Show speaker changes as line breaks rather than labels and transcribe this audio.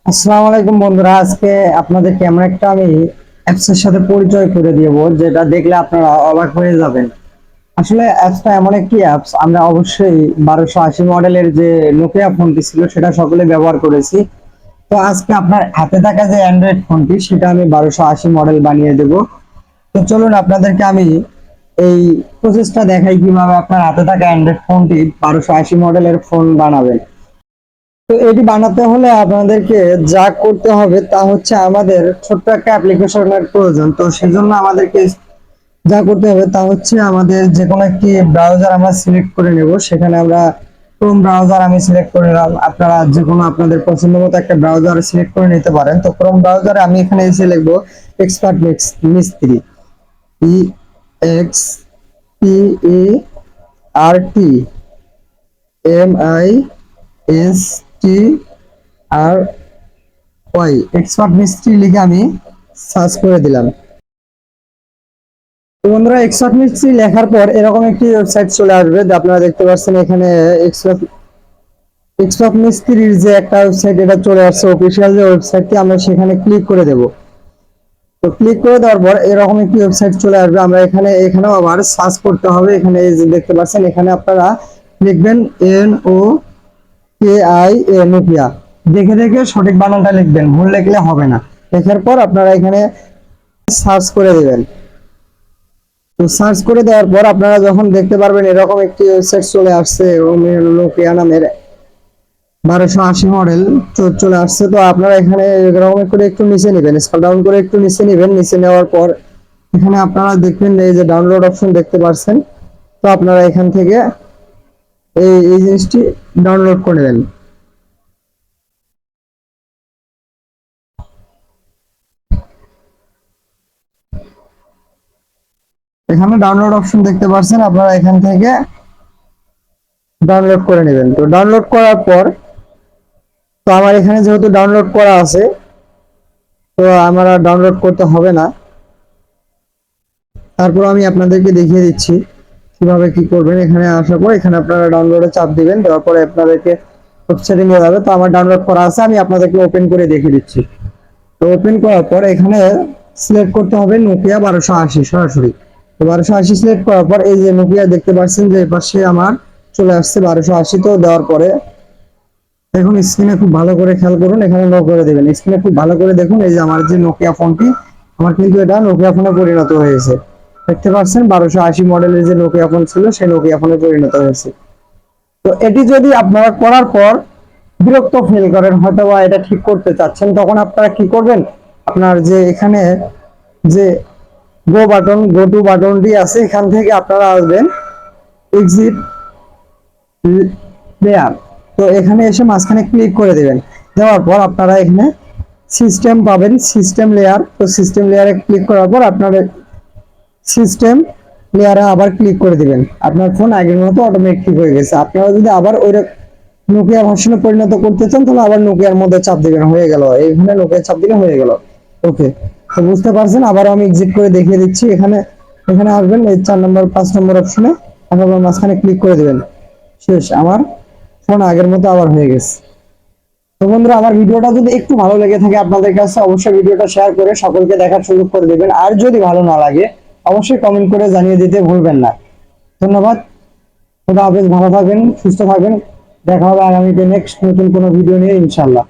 আসসালামু আলাইকুম বন্ধুরা, আজকে আপনাদেরকে এমন একটা আমি অ্যাপসের সাথে পরিচয় করে দিব যেটা দেখলে আপনারা অবাক হয়ে যাবেন। আসলে অ্যাপসটা এমন একটি অ্যাপস, আমরা অবশ্যই 1280 মডেলের যে নোকিয়া ফোনটি ছিল সেটা সকলে ব্যবহার করেছি। তো আজকে আপনার হাতে থাকা যে অ্যান্ড্রয়েড ফোনটি সেটা আমি 1280 মডেল বানিয়ে দেব। তো চলুন আপনাদেরকে আমি এই প্রসেসটা দেখাই কিভাবে আপনার হাতে থাকা অ্যান্ড্রয়েড ফোনটি 1280 মডেলের ফোন বানাবেন। তো এটি বানাতে হলে আপনাদেরকে যা করতে হবে তা হচ্ছে আমাদের ছোট্ট একটা অ্যাপ্লিকেশনের প্রয়োজন। তো সেজন্য আমাদেরকে যা করতে হবে তা হচ্ছে আমাদের যে কোনো একটি ব্রাউজার আমরা সিলেক্ট করে নেব। সেখানে আমরা ক্রোম ব্রাউজার আমি সিলেক্ট করে নিলাম। আপনারা যে কোনো আপনাদের পছন্দ মতো একটা ব্রাউজার সিলেক্ট করে নিতে পারেন। তো ক্রোম ব্রাউজারে আমি এখানে এসে লিখবো এক্সপার্ট মিস্ত্রি, EXPERT এক্সপার্ট মিস্ত্রি লিখে আমি সার্চ করে দিলাম। তো বন্ধুরা, এক্সপার্ট মিস্ত্রি লেখার পর এরকম একটি ওয়েবসাইট চলে আসবে। আপনারা দেখতে পাচ্ছেন এখানে এক্সপার্ট মিস্ত্রির যে একটা ওয়েবসাইট এটা চলে আসছে, অফিসিয়াল যে ওয়েবসাইটটি, আমরা সেখানে ক্লিক করে দেব। তো ক্লিক করে দেওয়ার পর এরকম একটি ওয়েবসাইট চলে আসবে। আমরা এখানেও আবার সার্চ করতে হবে। এখানে এই যে দেখতে পাচ্ছেন এখানে আপনারা লিখবেন NOKIA, নোকিয়া। দেখে দেখে সঠিক বানানটা লিখবেন, ভুল লিখলে হবে না। লেখার পর আপনারা এখানে সার্চ করে দিবেন। তো সার্চ করে দেওয়ার পর আপনারা যখন দেখতে পারবেন এরকম একটি ওয়েবসাইট চলে আসছে, নোকিয়া নামের 1280 মডেল চলে আসছে। তো আপনারা এখানে এরকম করে একটু নিচে নেবেন, স্ক্রল ডাউন করে একটু নিচে নেবেন। নিচে নেওয়ার পর এখানে আপনারা দেখবেন এই যে ডাউনলোড অপশন দেখতে পাচ্ছেন। তো আপনারা এখান থেকে এই জিনিসটি ডাউনলোড করে নেবেন। এখানে ডাউনলোড অপশন দেখতে পাচ্ছেন, আপনারা এখান থেকে ডাউনলোড করে নেবেন। তো ডাউনলোড করার পর, তো আমার এখানে যেহেতু ডাউনলোড করা আছে তো আমার আর ডাউনলোড করতে হবে না। তারপর আমি আপনাদেরকে দেখিয়ে দিচ্ছি কিভাবে কি করবেন। এখানে আসার পর এখানে আপনারা ডাউনলোডে চাপ দিবেন, দেওয়ার পরে আপনাদেরকে ওয়েবসাইটে নিয়ে যাবে। তো আমার ডাউনলোড করা আছে, আমি আপনাদেরকে ওপেন করে দেখিয়ে দিচ্ছি। তো ওপেন করার পর এখানে সিলেক্ট করতে হবে নোকিয়া 1280 সরাসরি। তো 1280 সিলেক্ট করার পর এই যে নোকিয়া দেখতে পাচ্ছেন যে পাশে আমার চলে আসছে 1280। তো দেওয়ার পরে এখন স্ক্রিনে খুব ভালো করে খেয়াল করুন, এখানে নো করে দেবেন। স্ক্রিনে খুব ভালো করে দেখুন, এই যে আমার যে নোকিয়া ফোনটি, আমার কিন্তু এটা নোকিয়া ফোনে পরিণত হয়েছে। দেখতে পাচ্ছেন 1280 মডেলের যে নোকিয়া ফোন ছিল সেই নোকিয়া ফোনে পরিণত হয়েছে। তো এটি যদি আপনারা করার পর বিরক্ত ফিল করেন, হয়তো বা এটা ঠিক করতে চাচ্ছেন, তখন আপনারা কি করবেন, আপনার যে এখানে যে গো টু বাটনটি আছে এখান থেকে আপনারা আসবেন এক্সিট লেয়ার। তো এখানে এসে মাঝখানে ক্লিক করে দেবেন। দেওয়ার পর আপনারা এখানে সিস্টেম পাবেন, সিস্টেম লেয়ার। তো সিস্টেম লেয়ারে ক্লিক করার পর আপনার সিস্টেম লেয়ারে আবার ক্লিক করে দিবেন। আপনার ফোন আগের মতো অটোমেটিক ঠিক হয়ে গেছে। আপনারা যদি আবার ওই নোকিয়া ভার্সনে পরিণত করতে চান তাহলে আবার নোকিয়ার মধ্যে চাপ দিবেন, হয়ে গেল। এইখানে নোকিয়া চাপ দিলে হয়ে গেল। ওকে, তো বুঝতে পারছেন। আবার আমি এক্সিট করে দেখিয়ে দিচ্ছি। এখানে এখানে আসবেন এই 4 নম্বর 5 নম্বর অপশনে, আবার মাঝখানে ক্লিক করে দিবেন। শেষ, আমার ফোন আগের মতো আবার হয়ে গেছে। তো বন্ধুরা, আমার ভিডিওটা যদি একটু ভালো লেগে থাকে আপনাদের কাছে, অবশ্যই ভিডিওটা শেয়ার করে সকলকে দেখার সুযোগ করে দেবেন। আর যদি ভালো না লাগে অবশ্যই কমেন্ট করে জানিয়ে দিতে ভুলবেন না। ধন্যবাদ। খোদা হাফেজ, ভালো থাকবেন, সুস্থ থাকবেন। দেখা হবে আগামীতে নেক্সট নতুন কোনো ভিডিও নিয়ে ইনশাআল্লাহ।